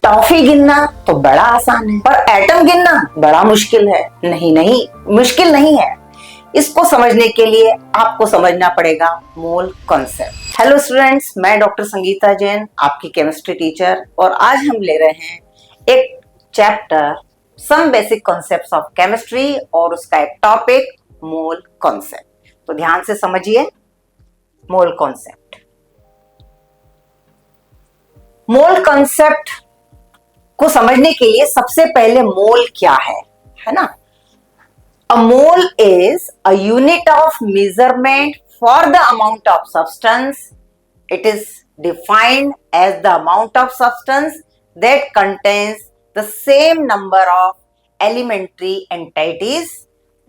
Toffee गिनना तो बड़ा आसान है, पर एटम गिनना बड़ा मुश्किल है। नहीं, मुश्किल नहीं है। इसको समझने के लिए आपको समझना पड़ेगा मोल कॉन्सेप्ट। हेलो स्टूडेंट्स, मैं डॉक्टर संगीता जैन, आपकी केमिस्ट्री टीचर, और आज हम ले रहे हैं एक chapter some basic concepts of chemistry और उसका एक टॉपिक मोल कॉन्सेप्ट। तो ध्यान से समझिए मोल कॉन्सेप्ट। मोल कॉन्सेप्ट को समझने के लिए सबसे पहले मोल क्या है ना? A mole is a unit of measurement for the amount of substance. It is defined as the amount of substance that contains the same number of elementary entities.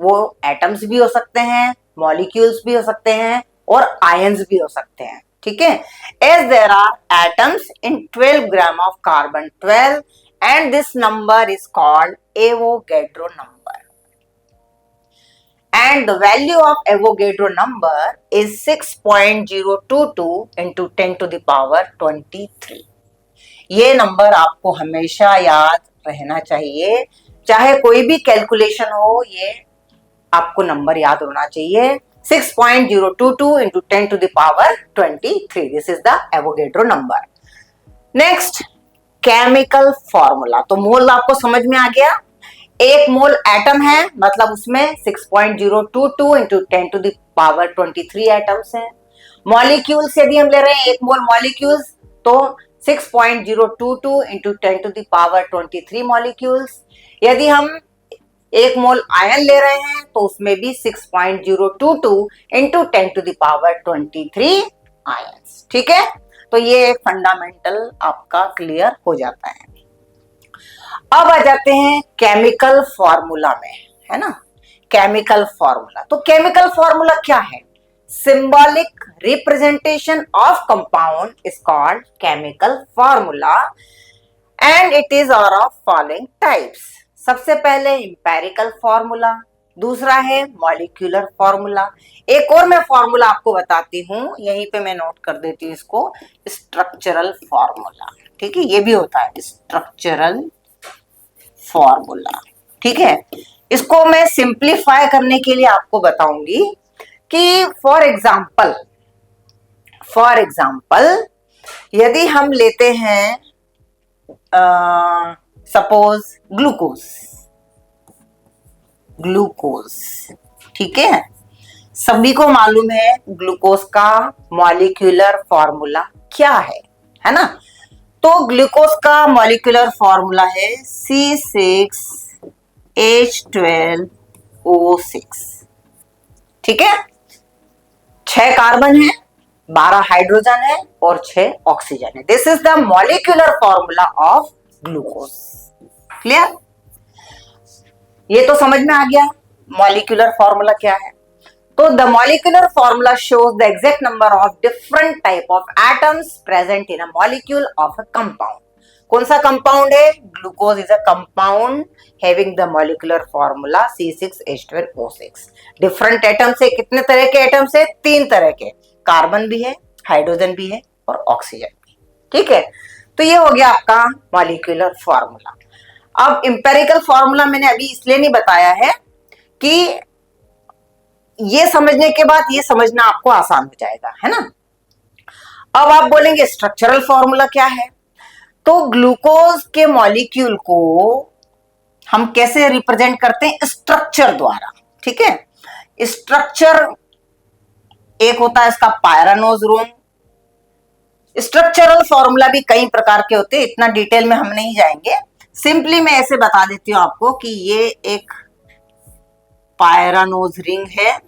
वो atoms भी हो सकते हैं, molecules भी हो सकते हैं और ions भी हो सकते हैं, ठीक है? As there are atoms in 12 gram of carbon 12 and this number is called Avogadro number. And the value of Avogadro number is 6.022 into 10 to the power 23. ये नंबर आपको हमेशा याद रहना चाहिए, चाहे कोई भी कैलकुलेशन हो, ये आपको नंबर याद होना चाहिए। 6.022 into 10 to the power 23. This is the Avogadro number. Next, chemical formula. तो मोल आपको समझ में आ गया। एक मोल एटम है, मतलब उसमें 6.022 into 10 to the power 23 atoms हैं। मॉलिक्यूल्स यदि हम ले रहे हैं, एक मोल मॉलिक्यूल्स, तो 6.022 into 10 to the power 23 molecules. यदि हम एक मोल आयन ले रहे हैं तो उसमें भी 6.022 into 10 to the power 23 ions, ठीक है? तो ये एक फंडामेंटल आपका क्लियर हो जाता है। अब आ जाते हैं केमिकल फॉर्मूला में, है ना? Chemical formula. तो केमिकल फॉर्मूला क्या है? Symbolic representation of compound is called chemical formula and it is of following types. सबसे पहले इंपेरिकल फॉर्मूला, दूसरा है मॉलिक्यूलर फॉर्मूला। एक और मैं फॉर्मूला आपको बताती हूं, यहीं पे मैं नोट कर देती हूँ इसको, स्ट्रक्चरल फॉर्मूला, ठीक है? ये भी होता है स्ट्रक्चरल फॉर्मूला, ठीक है? इसको मैं सिंप्लीफाई करने के लिए आपको बताऊंगी कि फॉर एग्जाम्पल यदि हम लेते हैं सपोज ग्लूकोज, ठीक है? सभी को मालूम है ग्लूकोज का मॉलिक्यूलर फॉर्मूला क्या है ना? तो ग्लूकोज का मॉलिक्यूलर फॉर्मूला है C6H12O6, ठीक है? 6 कार्बन है, 12 हाइड्रोजन है और 6 ऑक्सीजन है। This is the molecular formula of glucose. Clear? ये तो समझ में आ गया मॉलिक्यूलर फॉर्मूला क्या है। तो the molecular formula shows the exact number of different type of atoms present in a molecule of a compound. कौन सा कंपाउंड है? Glucose is a compound having the molecular formula C6H12O6। Different atoms है, कितने तरह के atoms है? 3 तरह के, कार्बन भी है, हाइड्रोजन भी है और ऑक्सीजन भी, ठीक है? तो ये हो गया आपका मॉलिक्यूलर फॉर्मूला। अब इंपेरिकल फॉर्मूला मैंने अभी इसलिए नहीं बताया है कि ये समझने के बाद ये समझना आपको आसान हो जाएगा, है ना? अब आप बोलेंगे स्ट्रक्चरल फॉर्मूला क्या है? तो ग्लूकोज के मॉलिक्यूल को हम कैसे रिप्रेजेंट करते हैं? स्ट्रक्चर द्वारा, ठीक है? स्ट्रक्चर एक होता है इसका पायरानोज रूम। स्ट्रक्चरल फॉर्मूला भी कई प्रकार के होते हैं, इतना डिटेल में हम नहीं जाएंगे। सिंपली मैं ऐसे बता देती हूं आपको कि ये एक पायरानोज रिंग है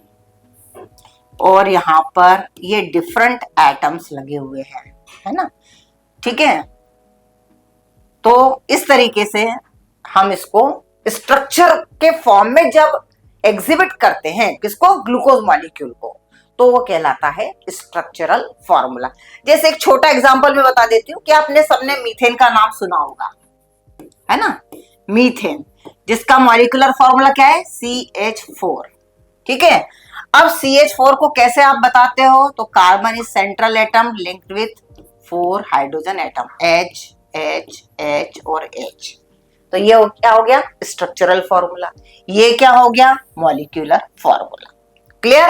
और यहां पर ये डिफरेंट एटम्स लगे हुए हैं, है ना? ठीक है? तो इस तरीके से हम इसको स्ट्रक्चर के फॉर्म में जब एग्जिबिट करते हैं, किसको? ग्लूकोज मॉलिक्यूल को, तो वो कहलाता है स्ट्रक्चरल फॉर्मूला। जैसे एक छोटा एग्जांपल मैं बता देती हूँ कि आपने सबने मीथेन का नाम सुना होगा, है ना? मीथेन, जिसका मॉलिक्यूलर फॉर्मूला क्या है? CH4, ठीक है? अब CH4 को कैसे आप बताते हो? तो carbon is central atom linked with 4 hydrogen atom, H H और H। तो ये क्या हो गया स्ट्रक्चरल फॉर्मूला, ये क्या हो गया मॉलिक्यूलर फॉर्मूला। क्लियर।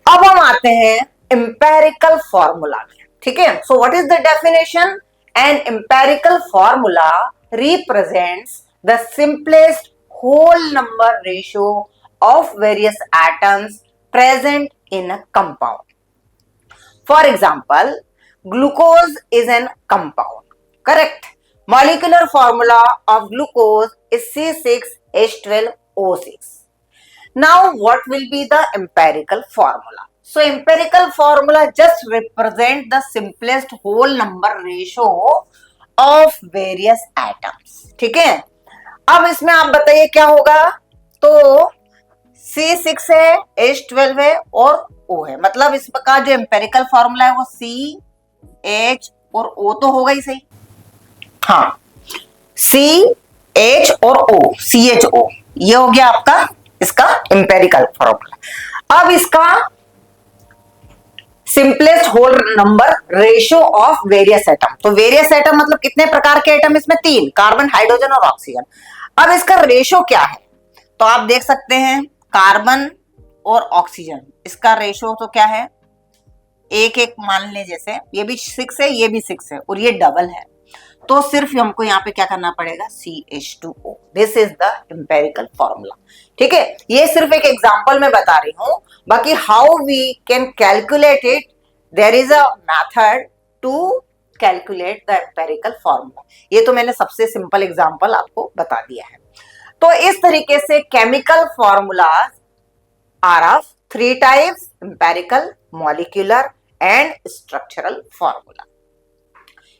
अब हम आते हैं एम्पेरिकल फॉर्मूला में। ठीक है, so what is the definition? An empirical formula represents the simplest whole number ratio of various atoms present in a compound. For example, glucose is an compound. Correct. Molecular formula of glucose is C6H12O6. Now, what will be the empirical formula? So, empirical formula just represent the simplest whole number ratio of various atoms. ठीक है, अब इसमें आप बताइए क्या होगा। तो C6 है, H12 है और O है, मतलब इसका जो एम्पेरिकल फॉर्मूला है वो CH और O तो होगा ही सही। हाँ, CH और O, CHO, ये हो गया आपका इसका एम्पेरिकल फॉर्मूला। अब इसका simplest whole number ratio of various atom, तो वेरियस एटम मतलब कितने प्रकार के एटम इसमें? 3, कार्बन, हाइड्रोजन और ऑक्सीजन। अब इसका रेशियो क्या है? तो आप देख सकते हैं कार्बन और ऑक्सीजन, इसका रेशियो तो क्या है 1:1 मान ले, जैसे ये भी 6 है ये भी 6 है और ये डबल है, तो सिर्फ हमको यहाँ पे क्या करना पड़ेगा CH2O। This is the empirical formula. ठीक है, ये सिर्फ एक एग्जांपल में बता रही हूं, बाकी how we can calculate it, there is a method to calculate the empirical formula. ये तो मैंने सबसे सिंपल एग्जांपल आपको बता दिया है। तो इस तरीके से chemical formulas are of 3 types, empirical, molecular and structural formula.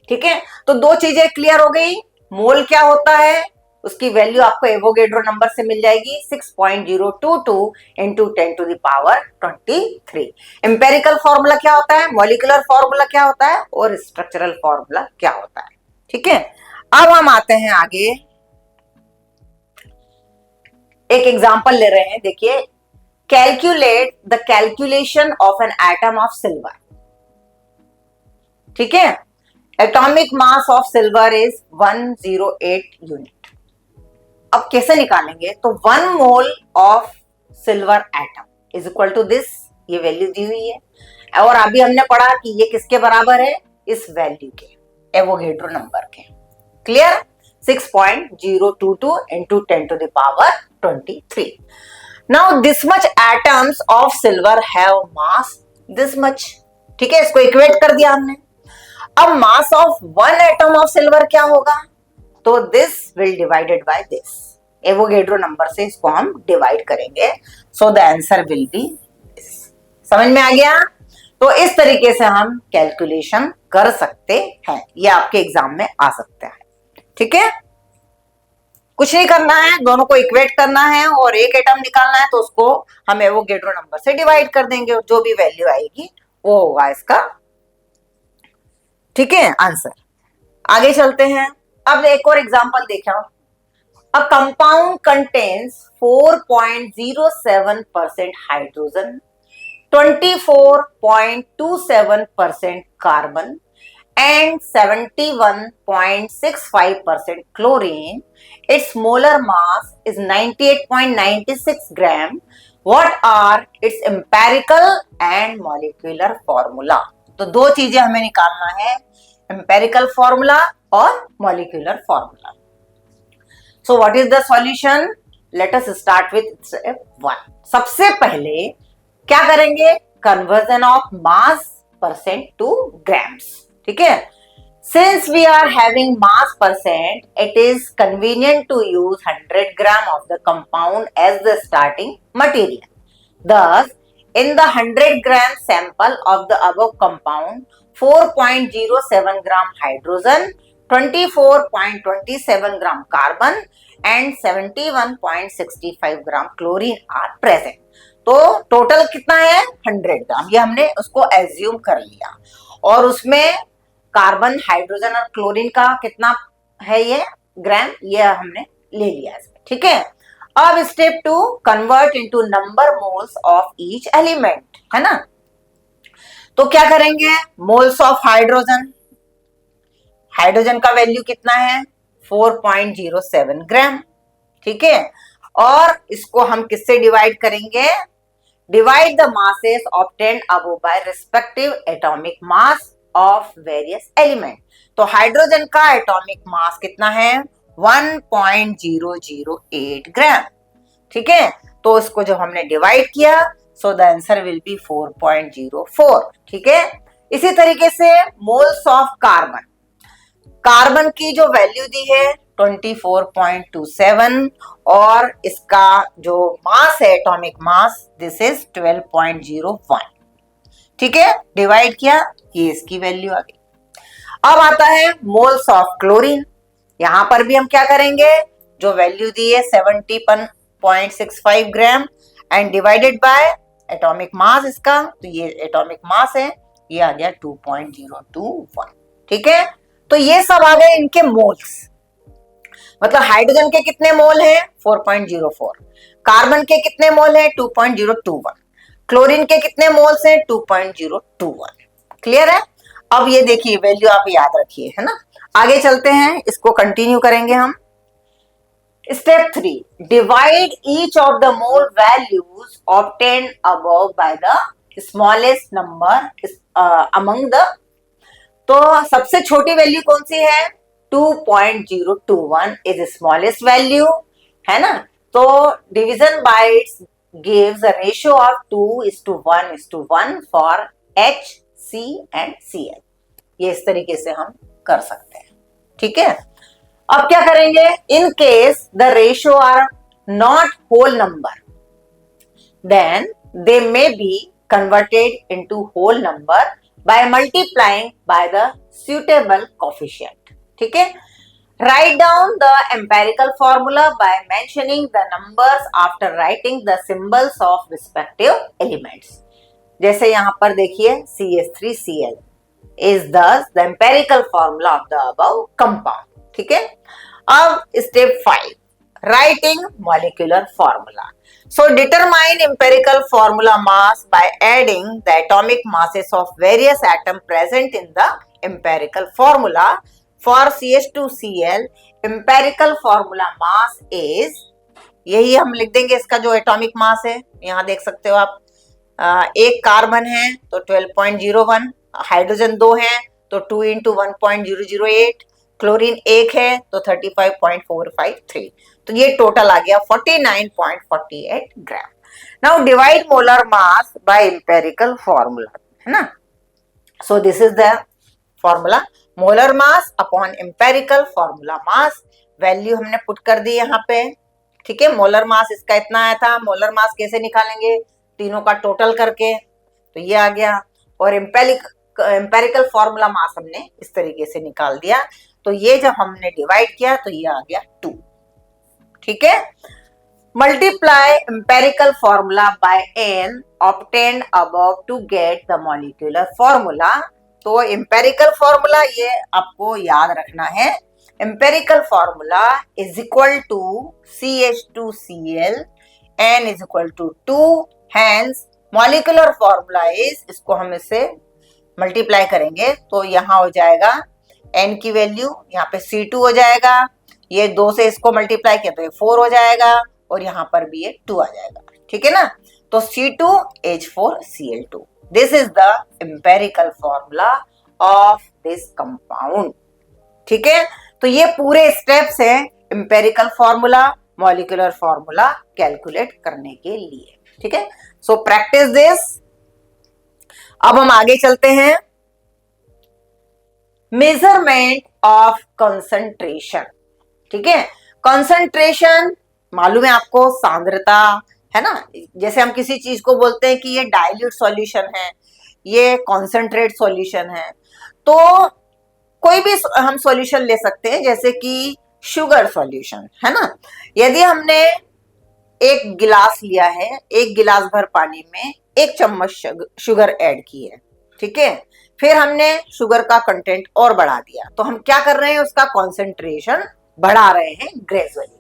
ठीक है, तो 2 चीजें क्लियर हो गई। मोल क्या होता है, उसकी वैल्यू आपको एवोगेड्रो नंबर से मिल जाएगी 6.022 into 10 to the power 23। Empirical formula क्या होता है, मॉलिक्यूलर फॉर्मूला क्या होता है और स्ट्रक्चरल फॉर्मूला क्या होता है। ठीक है, अब हम आते हैं आगे, एक एग्जांपल ले रहे हैं। देखिए, calculate the calculation of an atom of silver. ठीक है, atomic mass of silver is 108 unit. अब कैसे निकालेंगे, तो 1 mole of silver atom is equal to this, ये वैल्यू दी हुई है और अभी हमने पढ़ा कि ये किसके बराबर है, इस वैल्यू के, एवोगेड्रो नंबर के। Clear, 6.022 into 10 to the power 23। Now this much atoms of silver have mass this much। ठीक है, इसको इक्वेट कर दिया हमने। अब mass of 1 atom of silver क्या होगा, तो this will divided by this, Avogadro number से इसको हम डिवाइड करेंगे, so the answer will be this. समझ में आ गया? तो इस तरीके से हम कैलकुलेशन कर सकते हैं, ये आपके एग्जाम में आ सकता है। ठीक है, कुछ नहीं करना है, दोनों को इक्वेट करना है और एक एटम निकालना है, तो उसको हम एवोगेड्रो नंबर से डिवाइड कर देंगे, जो भी वैल्यू आएगी वो होगा इसका। ठीक है, आंसर। आगे चलते हैं, अब एक और एग्जांपल देखा। A compound contains 4.07% hydrogen, 24.27% carbon and 71.65% chlorine. Its molar mass is 98.96 gram. What are its empirical and molecular formula? तो 2 चीजें हमें निकालना है, empirical formula और molecular formula. So what is the solution? Let us start with step 1. सबसे पहले क्या करेंगे, conversion of mass percent to grams। ठीक है, since we are having mass percent, it is convenient to use 100 gram of the compound as the starting material. Thus, in the 100 gram sample of the above compound, 4.07 gram hydrogen, 24.27 gram carbon and 71.65 gram chlorine are present. तो total कितना है 100 ग्राम, ये हमने उसको assume कर लिया, और उसमें कार्बन, हाइड्रोजन और क्लोरीन का कितना है ये ग्राम, ये हमने ले लिया इसमें। ठीक है, अब step 2, convert into number moles of each element, है ना। तो क्या करेंगे, मोल्स ऑफ हाइड्रोजन, हाइड्रोजन का वैल्यू कितना है 4.07 ग्राम, ठीक है। और इसको हम किससे डिवाइड करेंगे, divide the masses obtained above by respective atomic mass of various element. तो हाइड्रोजन का एटॉमिक मास कितना है 1.008 ग्राम, ठीक है। तो इसको जब हमने डिवाइड किया so the answer will be 4.04, ठीक है। इसी तरीके से मोल्स ऑफ कार्बन, कार्बन की जो वैल्यू दी है 24.27 और इसका जो मास है एटॉमिक मास दिस इज 12.01, ठीक है। डिवाइड किया, ये इसकी वैल्यू आ गई। अब आता है मोल्स ऑफ क्लोरीन, यहां पर भी हम क्या करेंगे, जो वैल्यू दी है 70.65 gram and divided by atomic mass इसका, तो ये एटॉमिक मास है, ये आ गया 2.021, ठीक है। तो ये सब आ गए इनके मोल्स, मतलब हाइड्रोजन के कितने मोल हैं 4.04, कार्बन के कितने मोल हैं 2.021, क्लोरीन के कितने मोल्स हैं 2.021, क्लियर है। अब ये देखिए वैल्यू आप याद रखिए, है ना। आगे चलते हैं, इसको कंटिन्यू करेंगे हम। Step 3, divide each of the mole values obtained above by the smallest number among the, तो सबसे छोटी वैल्यू कौन सी है 2.021 इज स्मॉलेस्ट वैल्यू, है ना। तो division bye it's gives a ratio of 2:1:1 for H, C and Cl। ये इस तरीके से हम कर सकते हैं, ठीक है। अब क्या करेंगे, in case the ratio are not whole number then they may be converted into whole number by multiplying by the suitable coefficient, ठीक है। Write down the empirical formula by mentioning the numbers after writing the symbols of respective elements। जैसे यहाँ पर देखिए CH3Cl is thus the empirical formula of the above compound, ठीक है। अब step 5, writing molecular formula। So determine empirical formula mass by adding the atomic masses of various atoms present in the empirical formula. For CH2Cl, empirical formula mass is, यही हम लिख देंगे इसका जो atomic mass है, यहाँ देख सकते हो आप, एक कार्बन है तो 12.01, हाइड्रोजन 2 है तो 2 × 1.008, क्लोरीन 1 है तो 35.453, तो ये टोटल आ गया 49.48 ग्राम। Now divide molar mass by empirical formula, है ना। So this is the formula, molar mass upon empirical formula mass, value हमने पुट कर दी यहाँ पे, ठीक है। मोलर मास इसका इतना आया था, मोलर मास कैसे निकालेंगे, तीनों का टोटल करके, तो ये आ गया। और एम्पिरिकल फॉर्मूला मास हमने इस तरीके से निकाल दिया, तो ये जब हमने डिवाइड किया तो ये आ गया 2, ठीक है। Multiply empirical formula by n obtained above to get the molecular formula. तो एम्पिरिकल फॉर्मूला ये आपको याद रखना है, empirical formula is equal to CH2Cl n is equal to 2, hence molecular formula is, इसको हम इससे मल्टीप्लाई करेंगे तो यहाँ हो जाएगा n की वैल्यू, यहाँ पे C2 हो जाएगा, ये 2 से इसको मल्टीप्लाई किया तो ये 4 हो जाएगा और यहाँ पर भी ये 2 आ जाएगा, ठीक है ना। तो C2H4Cl2, this is the empirical formula of this compound, ठीक है। तो ये पूरे स्टेप्स हैं empirical formula, molecular formula calculate करने के लिए, ठीक है। So practice this. अब हम आगे चलते हैं, मेजरमेंट ऑफ कंसंट्रेशन, ठीक है। कंसंट्रेशन मालूम है आपको, सांद्रता, है ना। जैसे हम किसी चीज को बोलते हैं कि ये डाइल्यूट सॉल्यूशन है, ये कॉन्सेंट्रेट सॉल्यूशन है, तो कोई भी हम सॉल्यूशन ले सकते हैं, जैसे कि शुगर सॉल्यूशन, है ना। यदि हमने एक गिलास लिया है, एक गिलास भर पानी में 1 चम्मच शुगर ऐड की है, ठीक है। फिर हमने शुगर का कंटेंट और बढ़ा दिया, तो हम क्या कर रहे हैं, उसका कॉन्सेंट्रेशन बढ़ा रहे हैं ग्रेजुअली।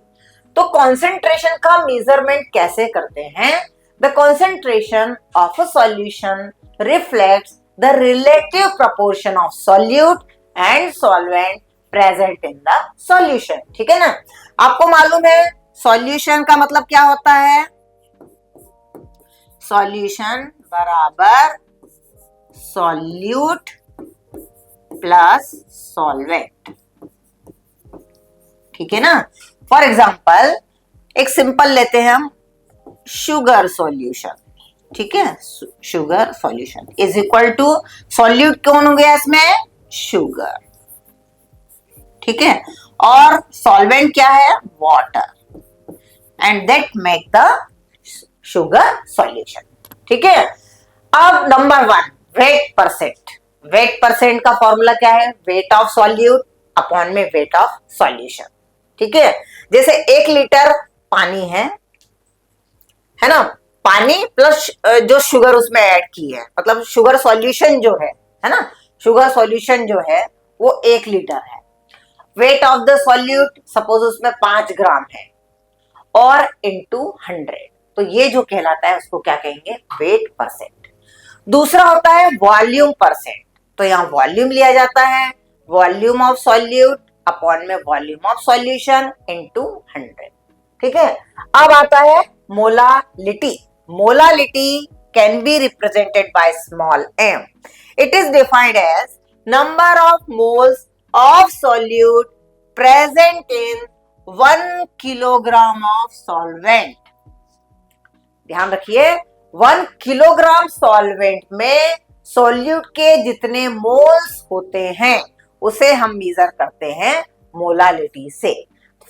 तो कॉन्सेंट्रेशन का मेजरमेंट कैसे करते हैं, the concentration of a solution reflects the relative proportion of solute and solvent present in the solution. ठीक है ना, आपको मालूम है सॉल्यूशन का मतलब क्या होता है, सॉल्यूशन बराबर सॉल्यूट प्लस सॉल्वेंट। ठीक है ना, फॉर एग्जाम्पल एक सिंपल लेते हैं हम, शुगर सॉल्यूशन। ठीक है, sugar solution is equal to solute कौन हो गया इसमें, शुगर। ठीक है, और सॉल्वेंट क्या है, water, and that make the sugar solution. ठीक है, अब number 1 wait percent. Wait percent का फॉर्मूला क्या है, वेट ऑफ सॉल्यूट अपॉन में वेट ऑफ सॉल्यूशन। ठीक है, जैसे 1 लीटर पानी है ना, पानी प्लस जो शुगर उसमें ऐड की है, मतलब शुगर सॉल्यूशन जो है ना, शुगर सॉल्यूशन जो है वो 1 लीटर है। Weight of the solute suppose उसमें 5 ग्राम है और इनटू 100, तो ये जो कहलाता है उसको क्या कहेंगे, वेट परसेंट। दूसरा होता है वॉल्यूम परसेंट, तो यहाँ वॉल्यूम लिया जाता है, वॉल्यूम ऑफ सॉल्यूट अपॉन में वॉल्यूम ऑफ सॉल्यूशन इनटू 100। ठीक है, अब आता है molality. Molality can be represented by small m. It is defined as number of moles of solute present in 1 kilogram of solvent. ध्यान रखिए, 1 किलोग्राम सॉल्वेंट में solute के जितने मोल्स होते हैं उसे हम मेजर करते हैं मोलालिटी से।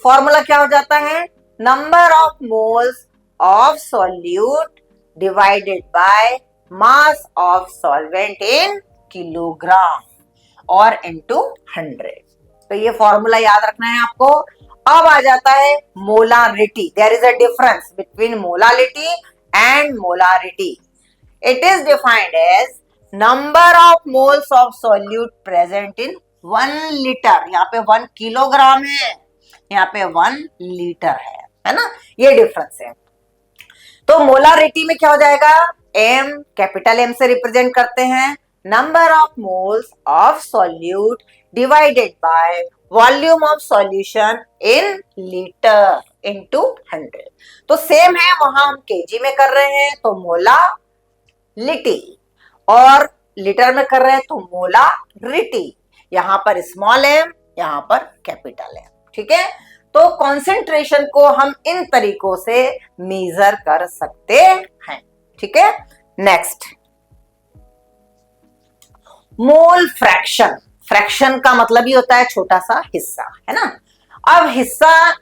फॉर्मूला क्या हो जाता है, number of moles of solute divided by mass of solvent in kilogram और इनटू 100। तो ये फॉर्मूला याद रखना है आपको। अब आ जाता है molarity. There is a difference between molality and molarity. It is defined as number of moles of solute present in 1 litre. यहाँ पे 1 किलोग्राम है, यहाँ पे 1 लीटर है ना, ये डिफरेंस है। तो मोलारिटी में क्या हो जाएगा, m कैपिटल M से रिप्रेजेंट करते हैं number of moles of solute divided by volume of solution in litre into 100। तो सेम है, वहां हम केजी में कर रहे हैं तो मोलालिटी, और लीटर में कर रहे हैं तो मोलारिटी। यहां पर स्मॉल m, यहां पर कैपिटल M। ठीक है, तो कॉन्सेंट्रेशन को हम इन तरीकों से मेजर कर सकते हैं। ठीक है, नेक्स्ट मोल फ्रैक्शन। फ्रैक्शन का मतलब ही होता है छोटा सा हिस्सा, है ना। अब हिस्सा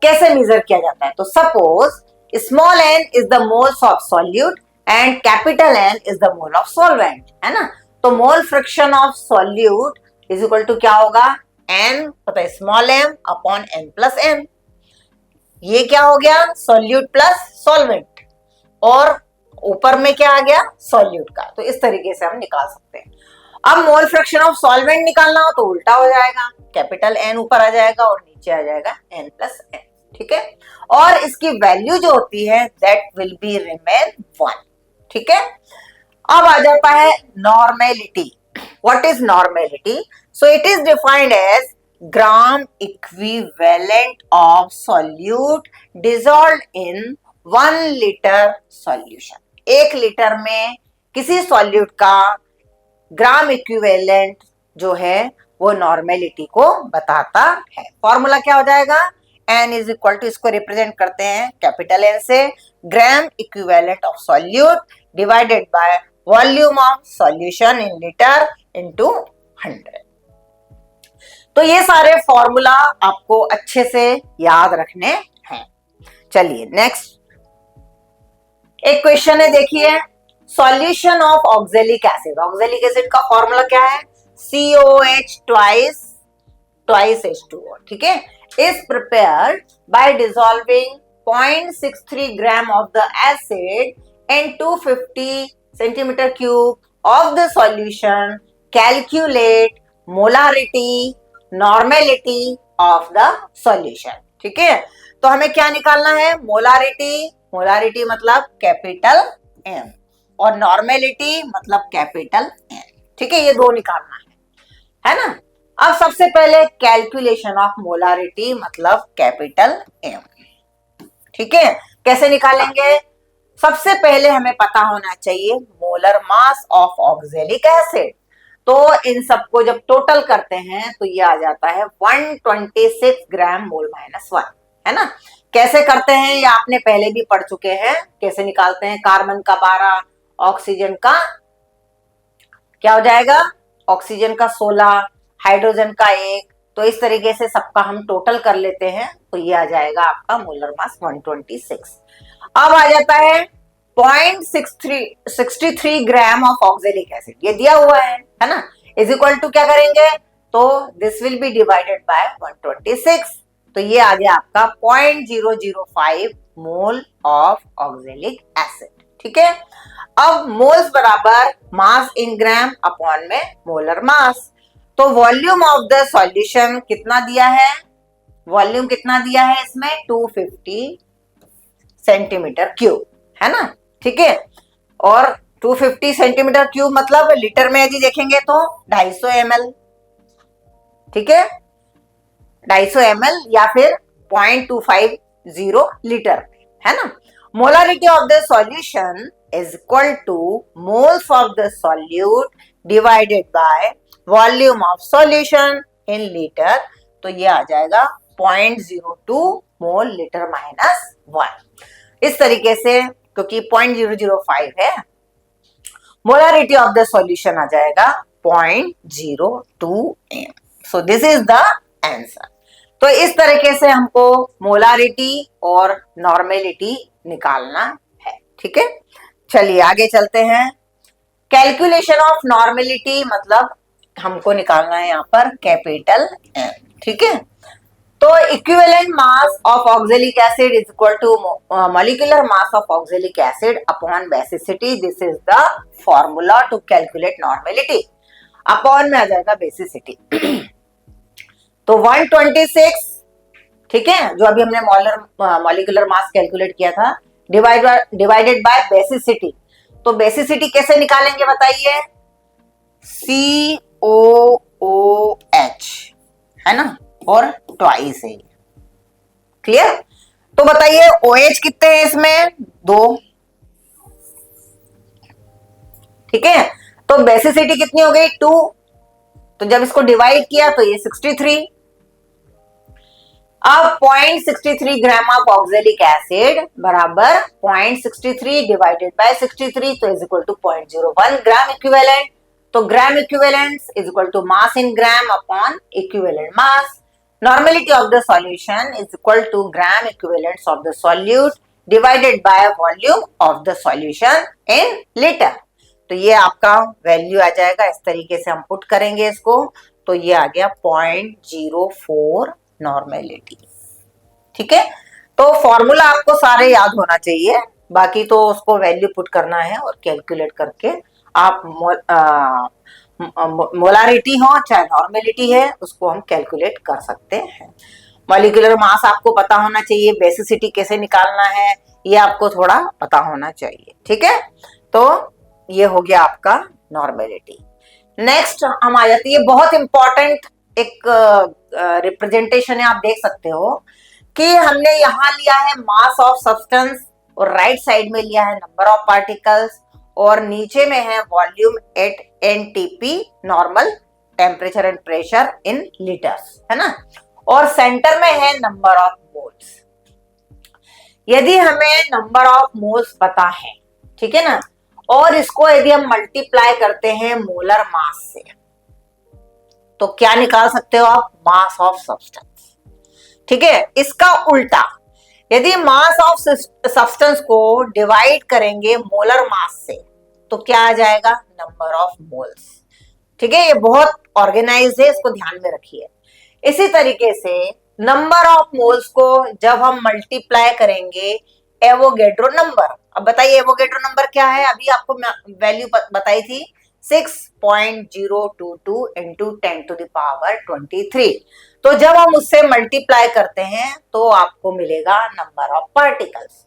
कैसे मेजर किया जाता है, तो suppose small n is the moles of solute and capital N is the mole of solvent, है ना। तो mole fraction of solute is equal to क्या होगा, n पता है small m upon n plus m। ये क्या हो गया, सॉल्यूट प्लस सॉल्वेंट, और ऊपर में क्या आ गया, सॉल्यूट का। तो इस तरीके से हम निकाल सकते हैं। अब मोल फ्रैक्शन ऑफ सॉल्वेंट निकालना हो तो उल्टा हो जाएगा, कैपिटल N ऊपर आ जाएगा और नीचे आ जाएगा n प्लस n। ठीक है, और इसकी वैल्यू जो होती है दैट विल बी रिमेन 1। ठीक है, अब आ जाता है normality. What is normality, so it is defined as gram equivalent of solute dissolved in 1 litre solution. 1 litre में किसी सॉल्यूट का ग्राम इक्विवेलेंट जो है वो नॉर्मेलिटी को बताता है। फॉर्मूला क्या हो जाएगा, n इज इक्वल टू, इसको रिप्रेजेंट करते हैं कैपिटल N से, ग्राम equivalent of solute divided by volume of solution in litre into 100। तो ये सारे फॉर्मूला आपको अच्छे से याद रखने हैं। चलिए नेक्स्ट एक क्वेश्चन है, देखिए solution of oxalic acid. Oxalic acid का फॉर्मूला क्या है, COH ट्वाइस H2O। ठीक है, is prepared by dissolving 0.63 gram of the acid in 250 centimeter cube of the solution. Calculate molarity, normality of the solution. ठीक है, तो हमें क्या निकालना है, मोलारिटी। मोलारिटी मतलब कैपिटल M और नॉर्मेलिटी मतलब कैपिटल N। ठीक है, ये दो निकालना है ना। अब सबसे पहले कैलकुलेशन ऑफ मोलारिटी मतलब कैपिटल एम। ठीक है, कैसे निकालेंगे? सबसे पहले हमें पता होना चाहिए molar mass of oxalic acid. तो इन सबको जब टोटल करते हैं तो ये आ जाता है 126 ग्राम मोल माइनस 1, है ना। कैसे करते हैं ये आपने पहले भी पढ़ चुके हैं। कैसे निकालते हैं? कार्बन का 12, ऑक्सीजन का क्या हो जाएगा? ऑक्सीजन का 16, हाइड्रोजन का 1। तो इस तरीके से सबका हम टोटल कर लेते हैं तो ये आ जाएगा आपका मोलर मास 126। अब आ जाता है 0.63 ग्राम ऑफ ऑक्जेलिक एसिड, ये दिया हुआ है ना। इज इक्वल टू क्या करेंगे? तो this will be divided by 126, तो ये आ गया आपका 0.005 मोल ऑफ ऑक्जेलिक एसिड। ठीक है, अब मोल्स बराबर मास इन ग्राम अपॉन में मोलर मास। तो वॉल्यूम ऑफ द सॉल्यूशन कितना दिया है? वॉल्यूम कितना दिया है इसमें? 250 सेंटीमीटर क्यूब, है ना। ठीक है, और 250 सेंटीमीटर क्यूब मतलब लीटर में यदि देखेंगे तो 250 ml। ठीक है, 250 ml या फिर 0.250 लीटर में, है ना। Molarity of the solution is equal two moles of the solute divided by volume of solution in litre. तो ये आ जाएगा 0.02 मोल लीटर माइनस 1। इस तरीके से, क्योंकि 0.005 है, मोलारिटी ऑफ द सॉल्यूशन आ जाएगा 0.02 m। So this is the answer. तो इस तरीके से हमको मोलारिटी और नॉर्मेलिटी निकालना है। ठीक है, चलिए आगे चलते हैं। कैलकुलेशन ऑफ नॉर्मेलिटी मतलब हमको निकालना है यहाँ पर कैपिटल एम। ठीक है, तो equivalent mass of oxalic acid is equal to molecular mass of oxalic acid upon basicity. This is the formula to calculate normality. Upon में आ जाएगा बेसिसिटी। तो 126, ठीक है, जो अभी हमने मॉलिक्यूलर मास कैलकुलेट किया था, डिवाइडेड बाय बेसिसिटी। तो बेसिसिटी कैसे निकालेंगे बताइए? COOH, है ना, और ट्वाइस है। क्लियर? तो बताइए OH कितने हैं इसमें? 2। ठीक है, तो बेसिसिटी कितनी हो गई? 2। तो जब इसको डिवाइड किया तो ये 63। अब 0.63 ग्राम ऑफ ऑक्जेलिक एसिड बराबर 0.63 डिवाइडेड बाय 63, तो is equal to 0.01 gram equivalent. तो gram equivalent is equal to mass in gram upon equivalent mass. Normality of the solution is equal to gram equivalents of the solute divided by volume of the solution in litre. तो ये आपका value आ जाएगा। इस तरीके से हम put करेंगे इसको, तो ये आ गया 0.04 नॉर्मेलिटी। ठीक है, तो फॉर्मूला आपको सारे याद होना चाहिए, बाकी तो उसको वैल्यू पुट करना है और कैलकुलेट करके आप मोलारिटी हो चाहे नॉर्मेलिटी है उसको हम कैलकुलेट कर सकते हैं। मॉलिक्यूलर मास आपको पता होना चाहिए, बेसिसिटी कैसे निकालना है ये आपको थोड़ा पता होना चाहिए। ठीक है, तो ये हो गया आपका नॉर्मेलिटी। नेक्स्ट हम आ जाती है, बहुत इंपॉर्टेंट एक रिप्रेजेंटेशन है, आप देख सकते हो कि हमने यहाँ लिया है मास ऑफ सब्सटेंस और राइट साइड में लिया है नंबर ऑफ पार्टिकल्स और नीचे में है volume at NTP normal temperature and pressure in litres, है ना, और सेंटर में है नंबर ऑफ मोल्स। यदि हमें नंबर ऑफ मोल्स पता है, ठीक है ना, और इसको यदि हम मल्टीप्लाई करते हैं मोलर मास से, तो क्या निकाल सकते हो आप? Mass of substance. ठीक है, इसका उल्टा, यदि मास ऑफ सब्सटेंस को डिवाइड करेंगे मोलर मास से तो क्या आ जाएगा? Number of moles. ठीक है, ये बहुत ऑर्गेनाइज्ड है, इसको ध्यान में रखिए। इसी तरीके से नंबर ऑफ मोल्स को जब हम मल्टीप्लाई करेंगे एवोगैड्रो नंबर, अब बताइए एवोगैड्रो नंबर क्या है? अभी आपको वैल्यू बताई थी 6.022 इंटू 10 टू द पावर 23। तो जब हम उससे मल्टीप्लाई करते हैं तो आपको मिलेगा नंबर ऑफ पार्टिकल्स।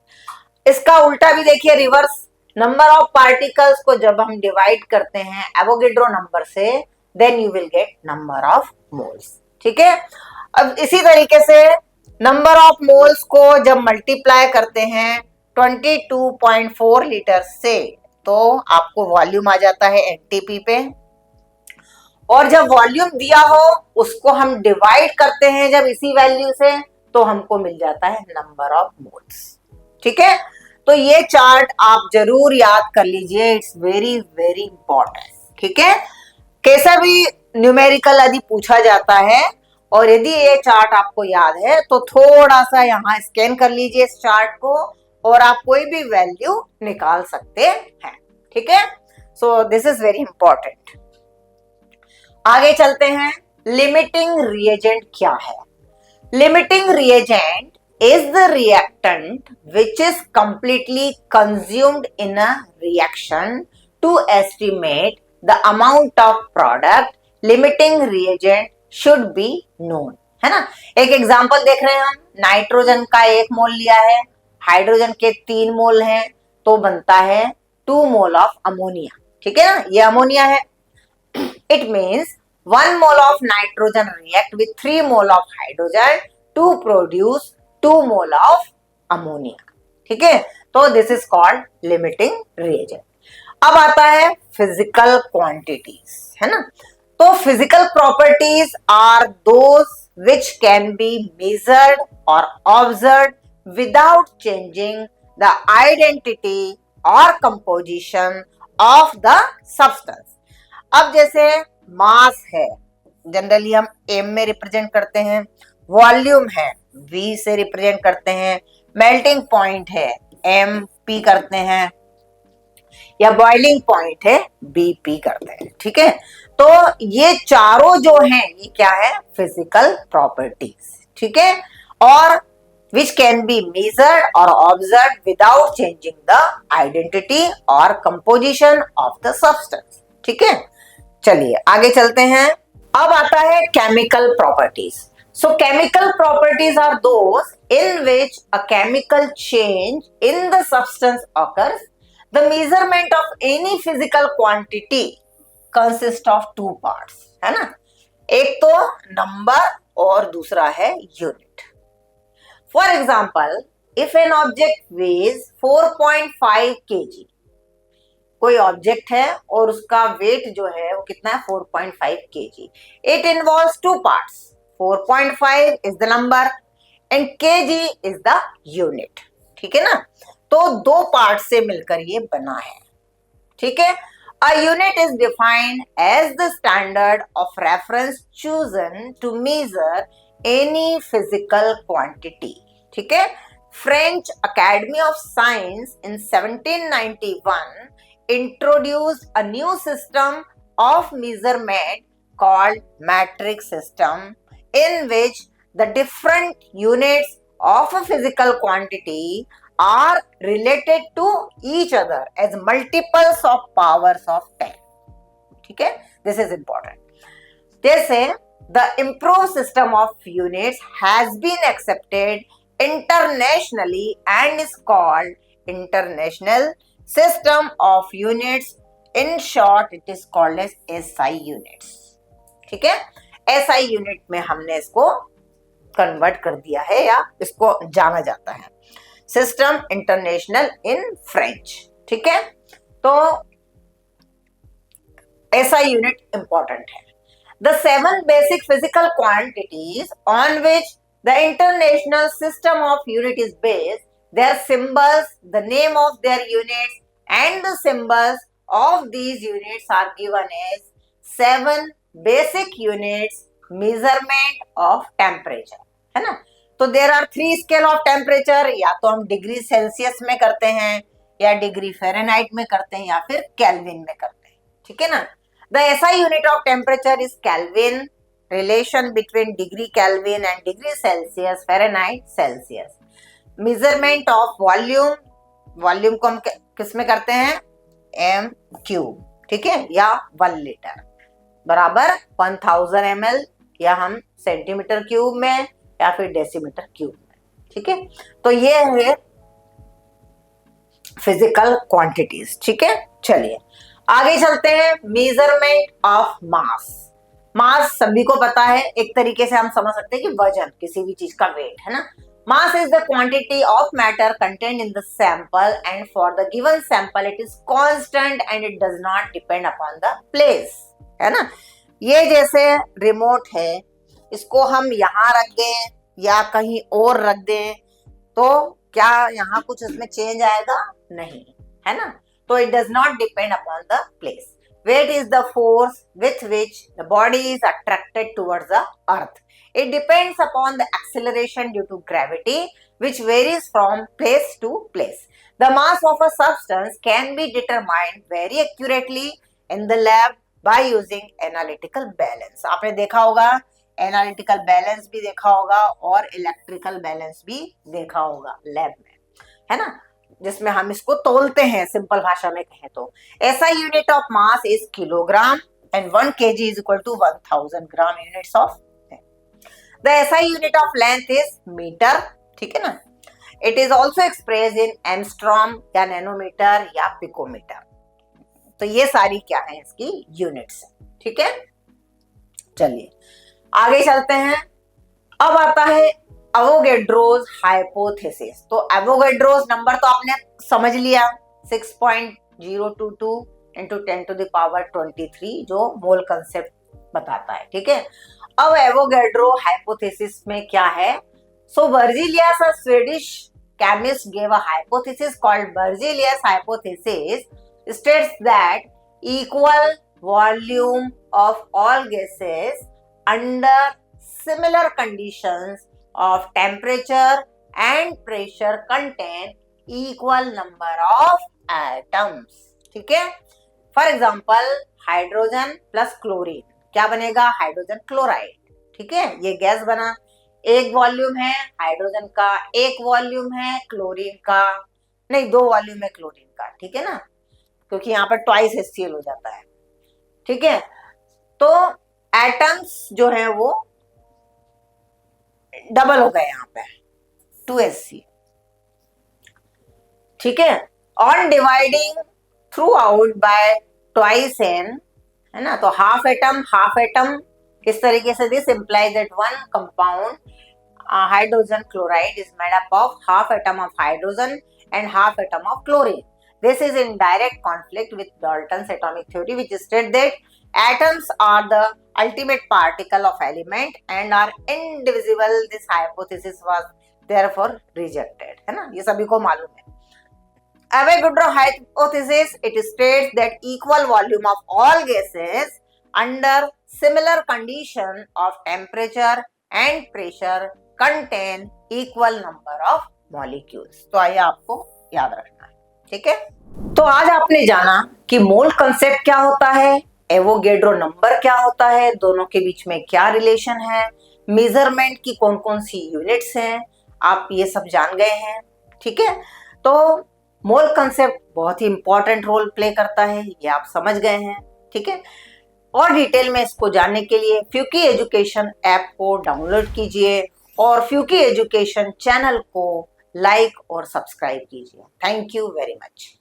इसका उल्टा भी देखिए, रिवर्स, नंबर ऑफ पार्टिकल्स को जब हम डिवाइड करते हैं एवोगैड्रो नंबर से then you will get number of moles. ठीक है, अब इसी तरीके से नंबर ऑफ मोल्स को जब मल्टीप्लाई करते हैं 22.4 लीटर से तो आपको वॉल्यूम आ जाता है एनटीपी पे, और जब वॉल्यूम दिया हो उसको हम डिवाइड करते हैं जब इसी वैल्यू से तो हमको मिल जाता है नंबर ऑफ मोल्स। ठीक है, तो ये चार्ट आप जरूर याद कर लीजिए, इट्स वेरी वेरी इंपॉर्टेंट। ठीक है, कैसा भी न्यूमेरिकल यदि पूछा जाता है और यदि ये चार्ट आपको याद है तो थोड़ा सा यहाँ स्कैन कर लीजिए इस चार्ट को और आप कोई भी वैल्यू निकाल सकते हैं। ठीक है, सो दिस इज वेरी इंपॉर्टेंट। आगे चलते हैं, लिमिटिंग रिएजेंट क्या है? Limiting reagent is the reactant which is completely consumed in a reaction to estimate the amount of product. Limiting reagent should be known, है ना। एक एग्जांपल देख रहे हैं हम, नाइट्रोजन का 1 मोल लिया है, हाइड्रोजन के 3 मोल हैं, तो बनता है 2 मोल ऑफ अमोनिया। ठीक है ना, ये अमोनिया है। It means 1 mole of nitrogen react with 3 mole of hydrogen to produce 2 mole of ammonia। ठीक है, तो this is called limiting reagent. अब आता है फिजिकल क्वांटिटीज, है ना। तो physical properties are those which can be measured or observed without changing the identity or composition of the substance. अब जैसे मास है, जनरली हम एम में रिप्रेजेंट करते हैं, वॉल्यूम है V से रिप्रेजेंट करते हैं, मेल्टिंग पॉइंट है MP करते हैं, या बॉइलिंग पॉइंट है BP करते हैं। ठीक है, तो ये चारों जो हैं ये क्या है? Physical properties. ठीक है, और विच can be measured or observed without changing the identity or composition of the substance. ठीक है, चलिए आगे चलते हैं। अब आता है chemical properties. So chemical properties are those in which a chemical change in the substance occurs. The measurement of any physical quantity consists of 2 parts, है ना। एक तो नंबर और दूसरा है unit. For example, if an object weighs 4.5 kg, कोई object है और उसका वेट जो है वो कितना है? 4.5 kg। It involves 2 parts. 4.5 is the number and kg is the unit। ठीक है ना, तो 2 पार्ट से मिलकर ये बना है। ठीक है, a unit is defined as the standard of reference chosen to measure any physical quantity। ठीक है, French Academy of Science in 1791 introduced a new system of measurement called metric system, in which the different units of a physical quantity are related to each other as multiples of powers of 10। ठीक है, this is important। जैसे the improved system of units has been accepted internationally and is called International System of Units। In short, it is called as SI units। ठीक है, SI unit में हमने इसको convert कर दिया है या इसको जाना जाता है, सिस्टम इंटरनेशनल इन फ्रेंच। ठीक है, तो SI यूनिट इंपॉर्टेंट है। The 7 basic physical quantities on which the international system of unit is based, their symbols, the name of their units and the symbols of these units are given as 7 basic units measurement of temperature, है ना। तो there are 3 scale of temperature, या तो हम degree Celsius में करते हैं या डिग्री फ़ारेनहाइट में करते हैं या फिर केल्विन में करते हैं। ठीक है ना, the SI unit of temperature is kelvin, relation between degree kelvin and degree Celsius, Fahrenheit, Celsius. Measurement of volume, volume को हम किस में करते हैं? M cube. ठीक है, या 1 लीटर बराबर 1000 ml, या हम सेंटीमीटर क्यूब में या फिर डेसीमीटर क्यूब में। ठीक है, तो ये है फिजिकल क्वांटिटीज। ठीक है, चलिए आगे चलते हैं, मेजरमेंट ऑफ मास। मास सभी को पता है, एक तरीके से हम समझ सकते हैं कि वजन, किसी भी चीज का वेट, है ना। Mass is the quantity of matter content in the sample and for the given sample it is constant and it does not depend upon the place, है ना। ये जैसे रिमोट है, इसको हम यहाँ रख दें या कहीं और रख दें तो क्या यहाँ कुछ उसमें चेंज आएगा? नहीं, है ना। तो it does not depend upon the place. Weight is the force with which the body is attracted towards the earth. It depends upon the acceleration due to gravity, which varies from place to place. The mass of a substance can be determined very accurately in the lab by using analytical balance. आपने देखा होगा, analytical balance भी देखा होगा और electrical balance भी देखा होगा लैब में, है ना, जिसमें हम इसको तोलते हैं, सिंपल भाषा में कहें तो। SI unit of mass is kilogram and 1 kg is equal to 1000 gram units of. The SI unit of length is metre, ठीक है ना। It is also express in angstrom या नैनोमीटर या पिकोमीटर। तो ये सारी क्या है इसकी यूनिट्स, ठीक है। चलिए आगे चलते हैं। अब आता है एवोगैड्रोस हाइपोथेसिस। तो एवोगैड्रोस नंबर तो आपने समझ लिया, 6.022 इंटू 10 टू द पावर 23 जो मोल कंसेप्ट बताता है, ठीक है। अब एवोगैड्रो हाइपोथेसिस में क्या है? So Berzelius, a Swedish chemist, gave a hypothesis called Berzelius hypothesis, states that equal volume of all gases under similar conditions of temperature and pressure contain equal number of atoms, ठीक है। For example hydrogen plus chlorine क्या बनेगा? Hydrogen chloride, ठीक है। ये gas बना, एक volume है हाइड्रोजन का, एक वॉल्यूम है क्लोरीन का, नहीं 2 वॉल्यूम है क्लोरीन का, ठीक है ना, क्योंकि यहाँ पर ट्वाइस HCl हो जाता है, ठीक है। तो एटम्स जो है वो डबल हो गए यहाँ पे 2Hc, ठीक है। On dividing through out by twice n, है ना, तो हाफ एटम किस तरीके से? This implies that one compound hydrogen chloride is made up of half atom of hydrogen and half atom of chlorine. This is in direct conflict with Dalton's atomic theory, which states that atoms are the ultimate particle of element and are indivisible. This hypothesis was therefore rejected, है ना, ये सभी को मालूम है. Avogadro hypothesis, it states that equal volume of all gases under similar condition of temperature and pressure contain equal number of molecules. तो आइए आपको याद रखना है, ठीक है। तो आज आपने जाना कि मोल कंसेप्ट क्या होता है, एवोगैड्रो नंबर क्या होता है, दोनों के बीच में क्या रिलेशन है, मेजरमेंट की कौन कौन सी यूनिट्स हैं, आप ये सब जान गए हैं, ठीक है। तो मोल कंसेप्ट बहुत ही इंपॉर्टेंट रोल प्ले करता है, ये आप समझ गए हैं, ठीक है। और डिटेल में इसको जानने के लिए फ्यूकी एजुकेशन ऐप को डाउनलोड कीजिए और फ्यूकी एजुकेशन चैनल को लाइक और सब्सक्राइब कीजिए। Thank you very much.